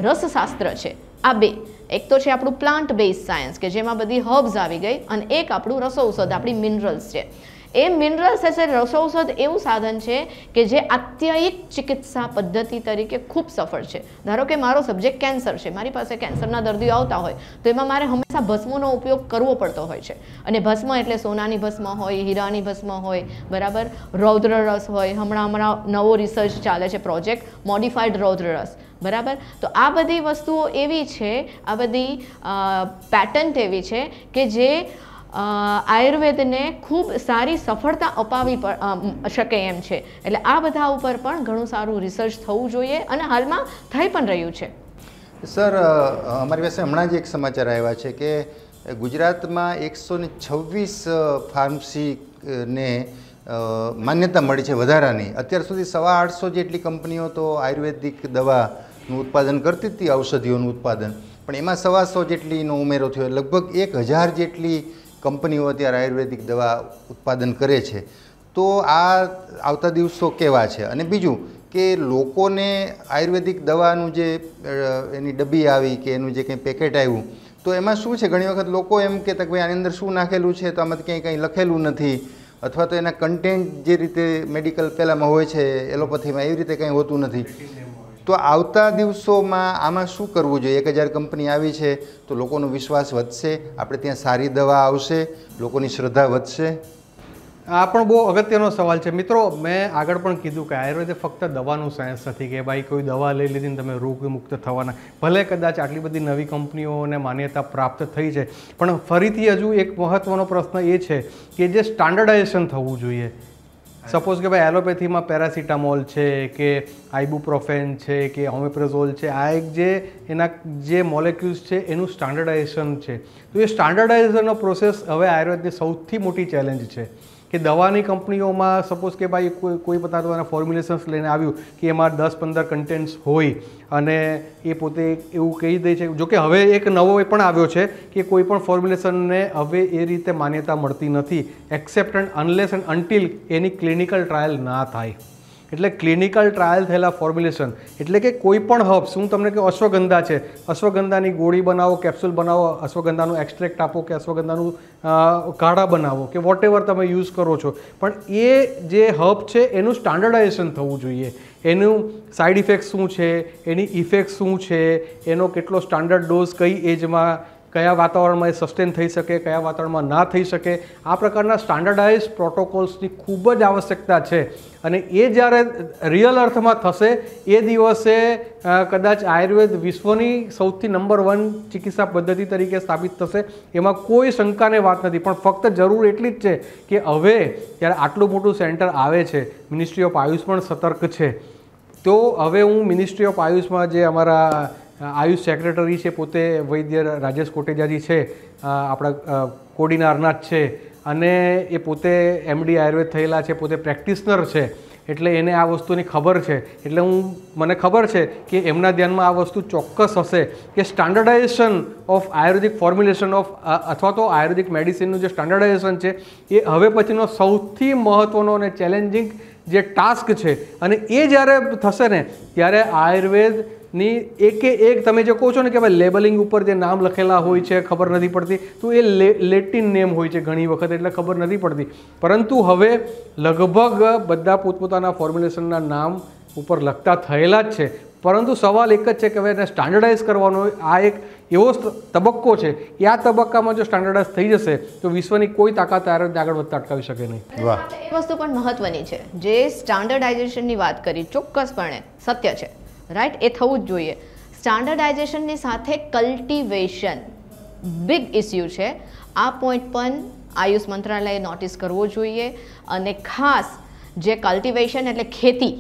રસશાસ્ત્ર છે, આ બે, એક તો છે આપણું પ્લાન્ટ બેઝ સાયન્સ કે જેમાં બધી હર્બ્સ આવી ગઈ અને એક આપણું રસૌષધ, આપણી મિનરલ્સ છે. એ મિનરલ્સ એટલે રસૌષધ એવું સાધન છે કે જે આત્યયિક ચિકિત્સા પદ્ધતિ તરીકે ખૂબ સફળ છે. ધારો કે મારો સબ્જેક્ટ કેન્સર છે, મારી પાસે કેન્સરના દર્દીઓ આવતા હોય તો એમાં મારે હંમેશા ભસ્મનો ઉપયોગ કરવો પડતો હોય છે. અને ભસ્મ એટલે સોનાની ભસ્મ હોય, હીરાની ભસ્મ હોય, બરાબર, રૌદ્ર રસ હોય. હમણાં નવો રિસર્ચ ચાલે છે, પ્રોજેક્ટ મોડિફાઈડ રૌદ્ર રસ, બરાબર. તો આ બધી વસ્તુઓ એવી છે, આ બધી પેટન્ટ એવી છે કે જે આયુર્વેદને ખૂબ સારી સફળતા અપાવી શકે એમ છે. એટલે આ બધા ઉપર પણ ઘણું સારું રિસર્ચ થવું જોઈએ અને હાલમાં થઈ પણ રહ્યું છે. સર, અમારી પાસે હમણાં જ એક સમાચાર આવ્યા છે કે ગુજરાતમાં 126 ફાર્મસી ને માન્યતા મળી છે વધારાની. અત્યાર સુધી 850 જેટલી કંપનીઓ તો આયુર્વેદિક દવાનું ઉત્પાદન કરતી હતી, ઔષધિઓનું ઉત્પાદન, પણ એમાં 125 જેટલીનો ઉમેરો થયો. લગભગ 1000 જેટલી કંપનીઓ અત્યારે આયુર્વેદિક દવા ઉત્પાદન કરે છે. તો આ આવતા દિવસો કેવા છે? અને બીજું કે લોકોને આયુર્વેદિક દવાનું જે એની ડબ્બી આવી કે એનું જે કંઈ પેકેટ આવ્યું, તો એમાં શું છે, ઘણી વખત લોકો એમ કહેતા કે ભાઈ આની અંદર શું નાખેલું છે, તો આમાંથી ક્યાંય કંઈ લખેલું નથી, અથવા તો એના કન્ટેન્ટ જે રીતે મેડિકલ પહેલાંમાં હોય છે એલોપેથીમાં એવી રીતે કંઈ હોતું નથી. તો આવતા દિવસોમાં આમાં શું કરવું જોઈએ? 1000 કંપની આવી છે તો લોકોનો વિશ્વાસ વધશે, આપણે ત્યાં સારી દવા આવશે, લોકોની શ્રદ્ધા વધશે. આ પણ બહુ અગત્યનો સવાલ છે મિત્રો. મેં આગળ પણ કીધું કે આયુર્વેદ ફક્ત દવાનું સાયન્સ નથી કે ભાઈ કોઈ દવા લઈ લીધી ને તમે રોગમુક્ત થવાના. ભલે કદાચ આટલી બધી નવી કંપનીઓને માન્યતા પ્રાપ્ત થઈ છે, પણ ફરીથી હજુ એક મહત્ત્વનો પ્રશ્ન એ છે કે જે સ્ટાન્ડર્ડાઇઝેશન થવું જોઈએ. સપોઝ કે ભાઈ એલોપેથીમાં પેરાસિટામોલ છે કે આઇબુપ્રોફેન છે કે ઓમેપ્રેઝોલ છે, આ એક જે એના જે મોલેક્યુલ્સ છે એનું સ્ટાન્ડર્ડાઇઝેશન છે. તો એ સ્ટાન્ડર્ડાઇઝેશનનો પ્રોસેસ હવે આયુર્વેદની સૌથી મોટી ચેલેન્જ છે કે દવાની કંપનીઓમાં સપોઝ કે ભાઈ કોઈ પોતાના ફોર્મ્યુલેશન્સ લઈને આવ્યું કે એમાં 10-15 કન્ટેન્ટ્સ હોય અને એ પોતે એવું કહી દે છે. જોકે હવે એક નવો એ પણ આવ્યો છે કે કોઈ પણ ફોર્મ્યુલેશનને હવે એ રીતે માન્યતા મળતી નથી accept and unless and until any clinical trial ના થાય. એટલે ક્લિનિકલ ટ્રાયલ થયેલા ફોર્મ્યુલેશન એટલે કે કોઈ પણ હર્બ્સ, હું તમને કહું અશ્વગંધા છે, અશ્વગંધાની ગોળી બનાવો, કેપ્સ્યુલ બનાવો, અશ્વગંધાનું એક્સ્ટ્રેક્ટ આપો કે અશ્વગંધાનું કાઢા બનાવો કે વોટ એવર તમે યુઝ કરો છો, પણ એ જે હર્બ છે એનું સ્ટાન્ડર્ડાઇઝેશન થવું જોઈએ. એનું સાઇડ ઇફેક્ટ શું છે, એની ઇફેક્ટ શું છે, એનો કેટલો સ્ટાન્ડર્ડ ડોઝ કઈ એજમાં કયા વાતાવરણમાં એ સસ્ટેન થઈ શકે, કયા વાતાવરણમાં ના થઈ શકે, આ પ્રકારના સ્ટાન્ડર્ડાઇઝ પ્રોટોકોલ્સની ખૂબ જ આવશ્યકતા છે. અને એ જ્યારે રિયલ અર્થમાં થશે એ દિવસે કદાચ આયુર્વેદ વિશ્વની સૌથી નંબર 1 ચિકિત્સા પદ્ધતિ તરીકે સ્થાપિત થશે, એમાં કોઈ શંકાને વાત નથી. પણ ફક્ત જરૂર એટલી જ છે કે હવે જ્યારે આટલું મોટું સેન્ટર આવે છે, મિનિસ્ટ્રી ઓફ આયુષ પણ સતર્ક છે. તો હવે હું મિનિસ્ટ્રી ઓફ આયુષમાં જે અમારા આયુષ સેક્રેટરી છે પોતે વૈદ્ય રાજેશ કોટેજાજી છે, આપણા કોડીનારનાથ છે, અને એ પોતે MD આયુર્વેદ થયેલા છે, પોતે પ્રેક્ટિશનર છે, એટલે એને આ વસ્તુની ખબર છે. એટલે મને ખબર છે કે એમના ધ્યાનમાં આ વસ્તુ ચોક્કસ હશે કે standardisation of Ayurvedic formulation of અથવા તો આયુર્વેદિક મેડિસિનનું જે સ્ટાન્ડર્ડાઇઝેશન છે એ હવે પછીનો સૌથી મહત્ત્વનો અને ચેલેન્જિંગ જે ટાસ્ક છે. અને એ જ્યારે થશે ને ત્યારે આયુર્વેદની એક તમે જે કહો છો ને કે ભાઈ લેબલિંગ ઉપર જે નામ લખેલા હોય છે ખબર નથી પડતી, તો એ લેટિન નેમ હોય છે ઘણી વખત, એટલે ખબર નથી પડતી. પરંતુ હવે લગભગ બધા પોતપોતાના ફોર્મ્યુલેશનના નામ ઉપર લખતા થયેલા જ છે. પરંતુ સવાલ એક જ છે કે હવે એને સ્ટાન્ડર્ડાઇઝ કરવાનો આ એક એવો તબક્કો છે કે આ તબક્કામાં જો સ્ટાન્ડર્ડાઇઝ થઈ જશે તો વિશ્વની કોઈ તાકાત આયુર્વેદને આગળ વધતા અટકાવી શકે નહીં. વાહ, એ વસ્તુ પણ મહત્વની છે. જે સ્ટાન્ડર્ડાઇઝેશનની વાત કરી ચોક્કસપણે સત્ય છે, રાઈટ, એ થવું જ જોઈએ. સ્ટાન્ડર્ડાઇઝેશનની સાથે કલ્ટિવેશન બિગ ઇસ્યુ છે. આ પોઈન્ટ પણ આયુષ મંત્રાલયે નોટિસ કરવો જોઈએ. અને ખાસ જે કલ્ટિવેશન એટલે ખેતી,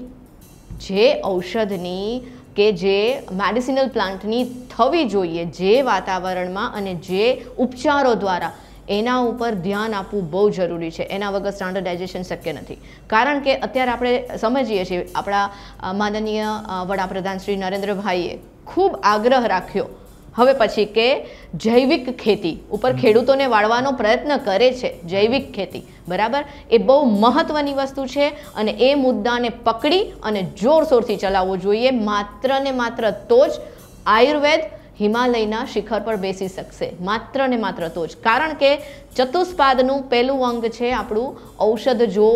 જે ઔષધની કે જે મેડિસિનલ પ્લાન્ટની થવી જોઈએ જે વાતાવરણમાં અને જે ઉપચારો દ્વારા, એના ઉપર ધ્યાન આપવું બહુ જરૂરી છે. એના વગર સ્ટાન્ડર્ડાઇઝેશન શક્ય નથી. કારણ કે અત્યારે આપણે સમજીએ છીએ, આપણા માનનીય વડાપ્રધાન શ્રી નરેન્દ્રભાઈએ ખૂબ આગ્રહ રાખ્યો હવે પછી કે જૈવિક ખેતી ઉપર ખેડૂતોને વાળવાનો પ્રયત્ન કરે છે. જૈવિક ખેતી, બરાબર, એ બહુ મહત્વની વસ્તુ છે અને એ મુદ્દાને પકડી અને જોરશોરથી ચલાવવો જોઈએ. માત્ર ને માત્ર તો જ આયુર્વેદ હિમાલયના શિખર પર બેસી શકશે, માત્ર ને માત્ર તો જ. કારણ કે ચતુષ્પાદનું પહેલું અંગ છે આપણું ઔષધ. જો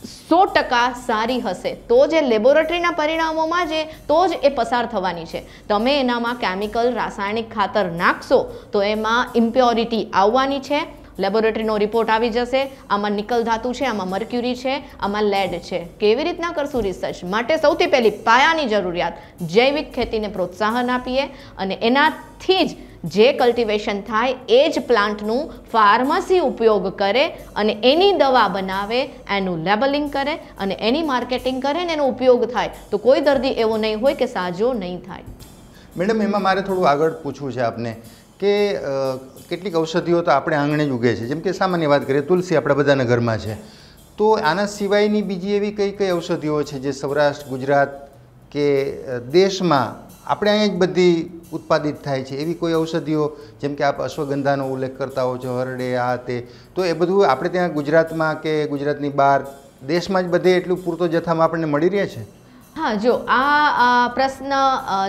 100% સારી હશે તો જે લેબોરેટરીના પરિણામોમાં જે તો જ એ પસાર થવાની છે. તમે એનામાં કેમિકલ રાસાયણિક ખાતર નાખશો તો એમાં ઇમ્પ્યોરિટી આવવાની છે. લેબોરેટરીનો રિપોર્ટ આવી જશે, આમાં નિકલ ધાતુ છે, આમાં મર્ક્યુરી છે, આમાં લેડ છે. કેવી રીતના કરશું રિસર્ચ? માટે સૌથી પહેલી પાયાની જરૂરિયાત જૈવિક ખેતીને પ્રોત્સાહન આપીએ અને એનાથી જ જે કલ્ટિવેશન થાય એ જ પ્લાન્ટનું ફાર્મસી ઉપયોગ કરે અને એની દવા બનાવે, એનું લેબલિંગ કરે અને એની માર્કેટિંગ કરે ને એનો ઉપયોગ થાય, તો કોઈ દર્દી એવો નહીં હોય કે સાજો નહીં થાય. મેડમ, એમાં મારે થોડું આગળ પૂછવું છે આપને કે કેટલીક ઔષધિઓ તો આપણે આંગણે જ ઉગે છે, જેમ કે સામાન્ય વાત કરીએ તુલસી આપણા બધાના ઘરમાં છે, તો આના સિવાયની બીજી એવી કઈ કઈ ઔષધિઓ છે જે સૌરાષ્ટ્ર ગુજરાત કે દેશમાં આપણે અહીંયા જ બધી ઉત્પાદિત થાય છે, એવી કોઈ ઔષધિઓ જેમ કે આપ અશ્વગંધાનો ઉલ્લેખ કરતા હો છો, હરડે આ તે, તો એ બધું આપણે ત્યાં ગુજરાતમાં કે ગુજરાતની બહાર દેશમાં જ બધે એટલું પૂરતો જથ્થામાં આપણને મળી રહે છે? હા, જો આ પ્રશ્ન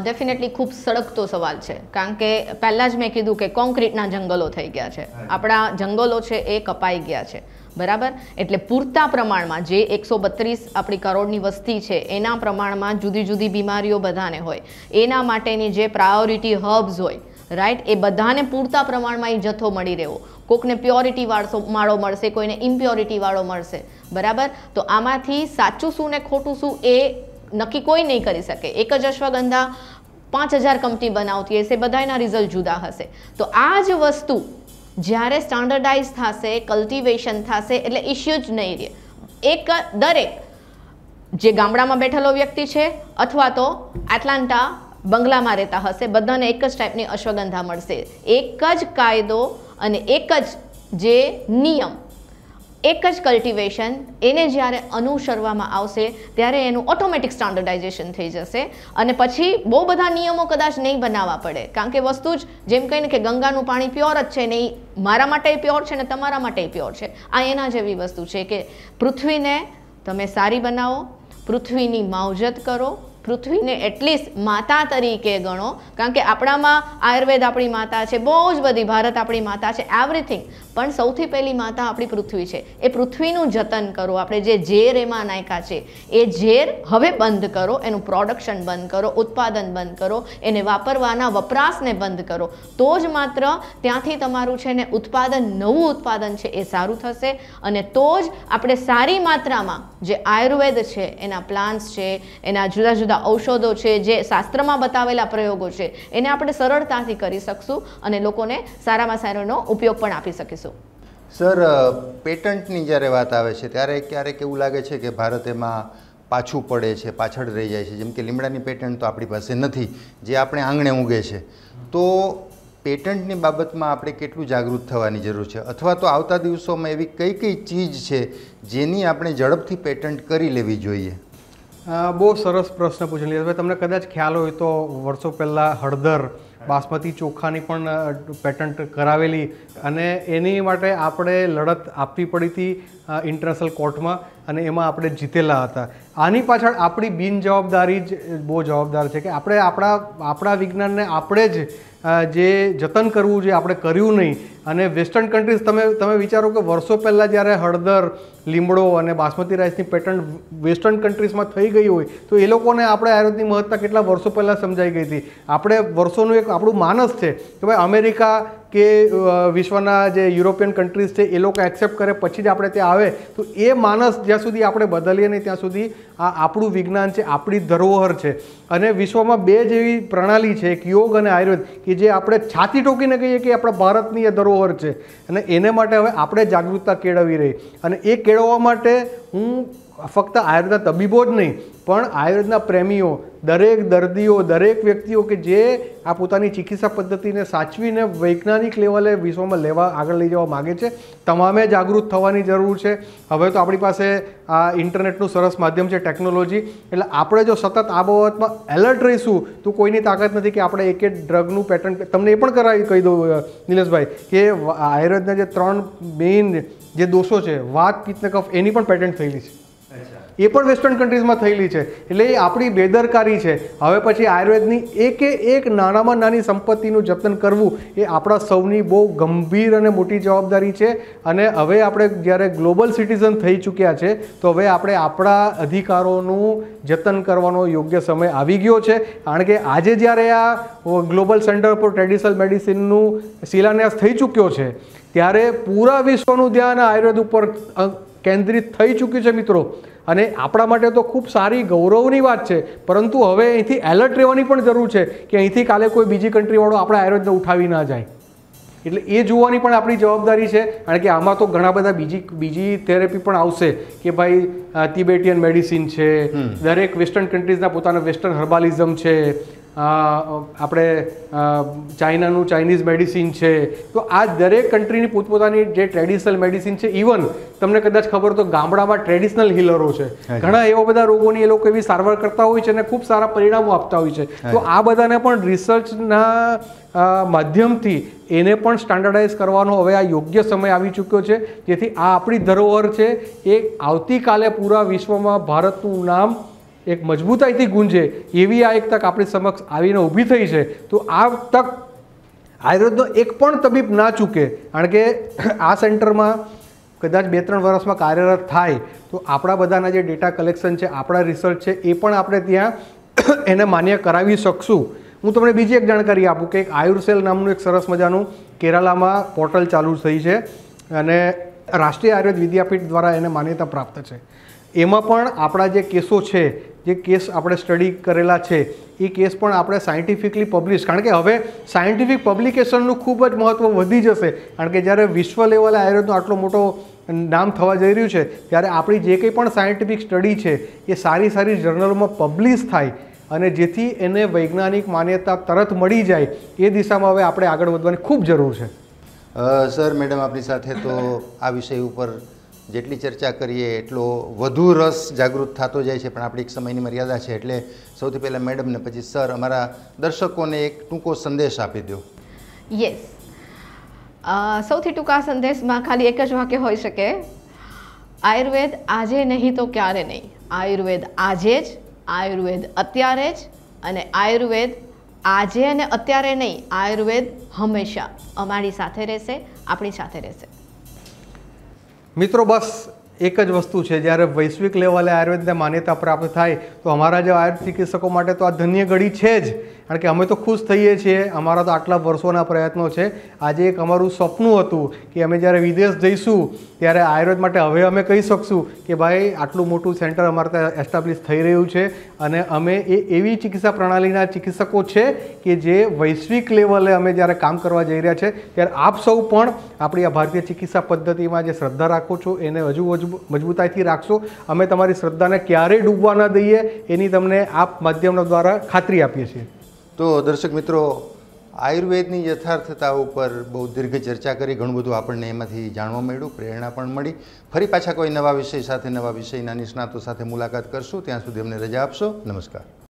ડેફિનેટલી ખૂબ સળગતો સવાલ છે, કારણ કે પહેલાં જ મેં કીધું કે કોન્ક્રીટના જંગલો થઈ ગયા છે, આપણા જંગલો છે એ કપાઈ ગયા છે, બરાબર. એટલે પૂરતા પ્રમાણમાં જે 132 આપણી કરોડની વસ્તી છે એના પ્રમાણમાં જુદી જુદી બીમારીઓ બધાને હોય, એના માટેની જે પ્રાયોરિટી હબ્સ હોય, રાઈટ, એ બધાને પૂરતા પ્રમાણમાં એ જથ્થો મળી રહેવો. કોકને પ્યોરિટી વાળો મળશે, કોઈને ઇમ્પ્યોરિટી વાળો મળશે, બરાબર. તો આમાંથી સાચું શું ને ખોટું શું એ નક્કી કોઈ નહીં કરી શકે. એક જ અશ્વગંધા 5000 કંપની બનાવતી હશે, બધાના રિઝલ્ટ જુદા હશે. તો આ જ વસ્તુ જ્યારે સ્ટાન્ડર્ડાઇઝ થશે, કલ્ટિવેશન થશે, એટલે ઇશ્યુ જ નહીં રહે. દરેક જે ગામડામાં બેઠેલો વ્યક્તિ છે અથવા તો એટલાન્ટા બંગલામાં રહેતા હશે, બધાને એક જ ટાઈપની અશ્વગંધા મળશે. એક જ કાયદો અને એક જ જે નિયમ, એક જ કલ્ટિવેશન, એને જ્યારે અનુસરવામાં આવશે ત્યારે એનું ઓટોમેટિક સ્ટાન્ડર્ડાઇઝેશન થઈ જશે અને પછી બહુ બધા નિયમો કદાચ નહીં બનાવવા પડે, કારણ કે વસ્તુ જ જેમ કહીને કે ગંગાનું પાણી પ્યોર જ છે, નહીં મારા માટે પ્યોર છે ને તમારા માટે પ્યોર છે. આ એના જેવી વસ્તુ છે કે પૃથ્વીને તમે સારી બનાવો, પૃથ્વીની માવજત કરો, પૃથ્વીને એટલીસ્ટ માતા તરીકે ગણો, કારણ કે આપણામાં આયુર્વેદ આપણી માતા છે, બહુ જ બધી, ભારત આપણી માતા છે, એવરીથિંગ, પણ સૌથી પહેલી માતા આપણી પૃથ્વી છે. એ પૃથ્વીનું જતન કરો. આપણે જે ઝેર એમાં નાખ્યા છે એ ઝેર હવે બંધ કરો, એનું પ્રોડક્શન બંધ કરો, ઉત્પાદન બંધ કરો, એને વાપરવાના વપરાશને બંધ કરો, તો જ માત્ર ત્યાંથી તમારું છે ને ઉત્પાદન, નવું ઉત્પાદન છે એ સારું થશે અને તો જ આપણે સારી માત્રામાં જે આયુર્વેદ છે, એના પ્લાન્ટ્સ છે, એના જુદા જુદા ઔષધો છે, જે શાસ્ત્રમાં બતાવેલા પ્રયોગો છે, એને આપણે સરળતાથી કરી શકશું અને લોકોને સારામાં સારોનો ઉપયોગ પણ આપી શકીશું. સર, પેટન્ટની જ્યારે વાત આવે છે ત્યારે ક્યારેક એવું લાગે છે કે ભારત એમાં પાછું પડે છે, પાછળ રહી જાય છે. જેમ કે લીમડાની પેટન્ટ તો આપણી પાસે નથી, જે આપણે આંગણે ઉગે છે. તો પેટન્ટની બાબતમાં આપણે કેટલું જાગૃત થવાની જરૂર છે, અથવા તો આવતા દિવસોમાં એવી કઈ કઈ ચીજ છે જેની આપણે ઝડપથી પેટન્ટ કરી લેવી જોઈએ? બહુ સરસ પ્રશ્ન પૂછી લીધો. તમને કદાચ ખ્યાલ હોય તો વર્ષો પહેલાં હળદર, બાસમતી ચોખાની પણ પેટન્ટ કરાવેલી અને એની માટે આપણે લડત આપવી પડી હતી ઇન્ટરનેશનલ કોર્ટમાં અને એમાં આપણે જીતેલા હતા. આની પાછળ આપણી બિનજવાબદારી જ બહુ જવાબદાર છે કે આપણે આપણા વિજ્ઞાનને આપણે જ જે જતન કરવું જોઈએ આપણે કર્યું નહીં. અને વેસ્ટર્ન કન્ટ્રીઝ તમે વિચારો કે વર્ષો પહેલાં જ્યારે હળદર, લીમડો અને બાસમતી રાઈસની પેટન્ટ વેસ્ટર્ન કન્ટ્રીઝમાં થઈ ગઈ હોય તો એ લોકોને આપણે આયુર્વેદની મહત્તા કેટલા વર્ષો પહેલાં સમજાઈ ગઈ હતી. આપણે વર્ષોનું એક આપણું માનસ છે કે ભાઈ અમેરિકા કે વિશ્વના જે યુરોપિયન કન્ટ્રીઝ છે એ લોકો એક્સેપ્ટ કરે પછી જ આપણે ત્યાં આવે. તો એ માનસ જ્યાં સુધી આપણે બદલીએ નહીં ત્યાં સુધી આ આપણું વિજ્ઞાન છે, આપણી ધરોહર છે. અને વિશ્વમાં બે જેવી પ્રણાલી છે, એક યોગ અને આયુર્વેદ, કે જે આપણે છાતી ઠોકીને કહીએ કે આપણા ભારતની એ ધરોહર છે. અને એને માટે હવે આપણે જાગૃતતા કેળવવી રહી. અને એ કેળવવા માટે હું ફક્ત આયુર્વેદના તબીબો જ નહીં પણ આયુર્વેદના પ્રેમીઓ, દરેક દર્દીઓ, દરેક વ્યક્તિઓ કે જે આ પોતાની ચિકિત્સા પદ્ધતિને સાચવીને વૈજ્ઞાનિક લેવલે વિશ્વમાં આગળ લઈ જવા માગે છે, તમામે જાગૃત થવાની જરૂર છે. હવે તો આપણી પાસે આ ઇન્ટરનેટનું સરસ માધ્યમ છે, ટેકનોલોજી. એટલે આપણે જો સતત આ બાબતમાં એલર્ટ રહીશું તો કોઈની તાકાત નથી કે આપણે એક ડ્રગનું પેટન્ટ. તમને એ પણ કહી દઉં નિલેશભાઈ કે આયુર્વેદના જે 3 મેઇન જે દોષો છે, વાત, પિત્ત ને કફ, એની પણ પેટન્ટ થયેલી છે. એ પણ વેસ્ટર્ન કન્ટ્રીઝમાં થયેલી છે. એટલે એ આપણી બેદરકારી છે. હવે પછી આયુર્વેદની એક નાનામાં નાની સંપત્તિનું જતન કરવું એ આપણા સૌની બહુ ગંભીર અને મોટી જવાબદારી છે. અને હવે આપણે જ્યારે ગ્લોબલ સિટીઝન થઈ ચૂક્યા છે તો હવે આપણે આપણા અધિકારોનું જતન કરવાનો યોગ્ય સમય આવી ગયો છે. કારણ કે આજે જ્યારે આ ગ્લોબલ સેન્ટર ફોર ટ્રેડિશનલ મેડિસિનનું શિલાન્યાસ થઈ ચૂક્યો છે ત્યારે પૂરા વિશ્વનું ધ્યાન આયુર્વેદ ઉપર કેન્દ્રિત થઈ ચૂક્યું છે મિત્રો. અને આપણા માટે તો ખૂબ સારી ગૌરવની વાત છે, પરંતુ હવે અહીંથી એલર્ટ રહેવાની પણ જરૂર છે કે અહીંથી કાલે કોઈ બીજી કન્ટ્રીવાળો આપણા આયુર્વેદને ઉઠાવી ના જાય. એટલે એ જોવાની પણ આપણી જવાબદારી છે. કારણ કે આમાં તો ઘણા બધા બીજી થેરેપી પણ આવશે કે ભાઈ તિબેટિયન મેડિસિન છે, દરેક વેસ્ટર્ન કન્ટ્રીઝના પોતાના વેસ્ટર્ન હર્બાલિઝમ છે, આપણે ચાઇનાનું ચાઇનીઝ મેડિસિન છે. તો આ દરેક કન્ટ્રીની પોતપોતાની જે ટ્રેડિશનલ મેડિસિન છે. ઇવન તમને કદાચ ખબર તો ગામડામાં ટ્રેડિશનલ હીલરો છે. ઘણા એવા બધા રોગોની એ લોકો એવી સારવાર કરતા હોય છે અને ખૂબ સારા પરિણામો આપતા હોય છે. તો આ બધાને પણ રિસર્ચના માધ્યમથી એને પણ સ્ટાન્ડર્ડાઇઝ કરવાનો હવે આ યોગ્ય સમય આવી ચૂક્યો છે, જેથી આ આપણી ધરોહર છે એ આવતીકાલે પૂરા વિશ્વમાં ભારતનું નામ એક મજબૂતાઈથી ગુંજે એવી આ એક તક આપણી સમક્ષ આવીને ઊભી થઈ છે. તો આ તક આયુર્વેદનો એક પણ તબીબ ના ચૂકે, કારણ કે આ સેન્ટરમાં કદાચ 2-3 વર્ષમાં કાર્યરત થાય તો આપણા બધાના જે ડેટા કલેક્શન છે, આપણા રિસર્ચ છે, એ પણ આપણે ત્યાં એને માન્ય કરાવી શકશું. હું તમને બીજી એક જાણકારી આપું કે એક આયુર્સેલ નામનું એક સરસ મજાનું કેરાલામાં પોર્ટલ ચાલુ થઈ છે અને રાષ્ટ્રીય આયુર્વેદ વિદ્યાપીઠ દ્વારા એને માન્યતા પ્રાપ્ત છે. એમાં પણ આપણા જે કેસો છે, જે કેસ આપણે સ્ટડી કરેલા છે, એ કેસ પણ આપણે સાયન્ટિફિકલી પબ્લિશ, કારણ કે હવે સાયન્ટિફિક પબ્લિકેશનનું ખૂબ જ મહત્ત્વ વધી જશે. કારણ કે જ્યારે વિશ્વ લેવલે આયુર્વેદનો આટલો મોટો નામ થવા જઈ રહ્યું છે ત્યારે આપણી જે કંઈ પણ સાયન્ટિફિક સ્ટડી છે એ સારી સારી જર્નલોમાં પબ્લિશ થાય અને જેથી એને વૈજ્ઞાનિક માન્યતા તરત મળી જાય, એ દિશામાં હવે આપણે આગળ વધવાની ખૂબ જરૂર છે. સર, મેડમ આપણી સાથે તો આ વિષય ઉપર જેટલી ચર્ચા કરીએ એટલો વધુ રસ જાગૃત થતો જાય છે, પણ આપણી એક સમયની મર્યાદા છે. એટલે સૌથી પહેલાં મેડમને, પછી સર, અમારા દર્શકોને એક ટૂંકો સંદેશ આપી દો. યસ, સૌથી ટૂંકા સંદેશમાં ખાલી એક જ વાક્ય હોઈ શકે: આયુર્વેદ આજે નહીં તો ક્યારે નહીં. આયુર્વેદ આજે જ, આયુર્વેદ અત્યારે જ, અને આયુર્વેદ આજે અને અત્યારે નહીં, આયુર્વેદ હંમેશા અમારી સાથે રહેશે, આપણી સાથે રહેશે. મિત્રો, બસ એક જ વસ્તુ છે, જ્યારે વૈશ્વિક લેવલે આયુર્વેદને માન્યતા પ્રાપ્ત થાય તો અમારા જેવા આયુર્વેદ ચિકિત્સકો માટે તો આ ધન્ય ઘડી છે જ. કારણ કે અમે તો ખુશ થઈએ છીએ, અમારા તો આટલા વર્ષોના પ્રયત્નો છે. આજે એક અમારું સપનું હતું કે અમે જ્યારે વિદેશ જઈશું ત્યારે આયુર્વેદ માટે હવે અમે કહી શકશું કે ભાઈ આટલું મોટું સેન્ટર અમારે ત્યાં એસ્ટાબ્લિશ થઈ રહ્યું છે અને અમે એવી ચિકિત્સા પ્રણાલીના ચિકિત્સકો છે કે જે વૈશ્વિક લેવલે અમે જ્યારે કામ કરવા જઈ રહ્યા છે, ત્યારે આપ સૌ પણ આપણી આ ભારતીય ચિકિત્સા પદ્ધતિમાં જે શ્રદ્ધા રાખો છો એને હજુ મજબૂતાઈથી રાખશો. અમે તમારી શ્રદ્ધાને ક્યારેય ડૂબવા ન દઈએ એની તમને આપ માધ્યમના દ્વારા ખાતરી આપીએ છીએ. તો દર્શક મિત્રો, આયુર્વેદની યથાર્થતા ઉપર બહુ દીર્ઘ ચર્ચા કરી, ઘણું બધું આપણને એમાંથી જાણવા મળ્યું, પ્રેરણા પણ મળી. ફરી પાછા કોઈ નવા વિષય સાથે, નવા વિષયના નિષ્ણાતો સાથે મુલાકાત કરશું. ત્યાં સુધી અમને રજા આપશો. નમસ્કાર.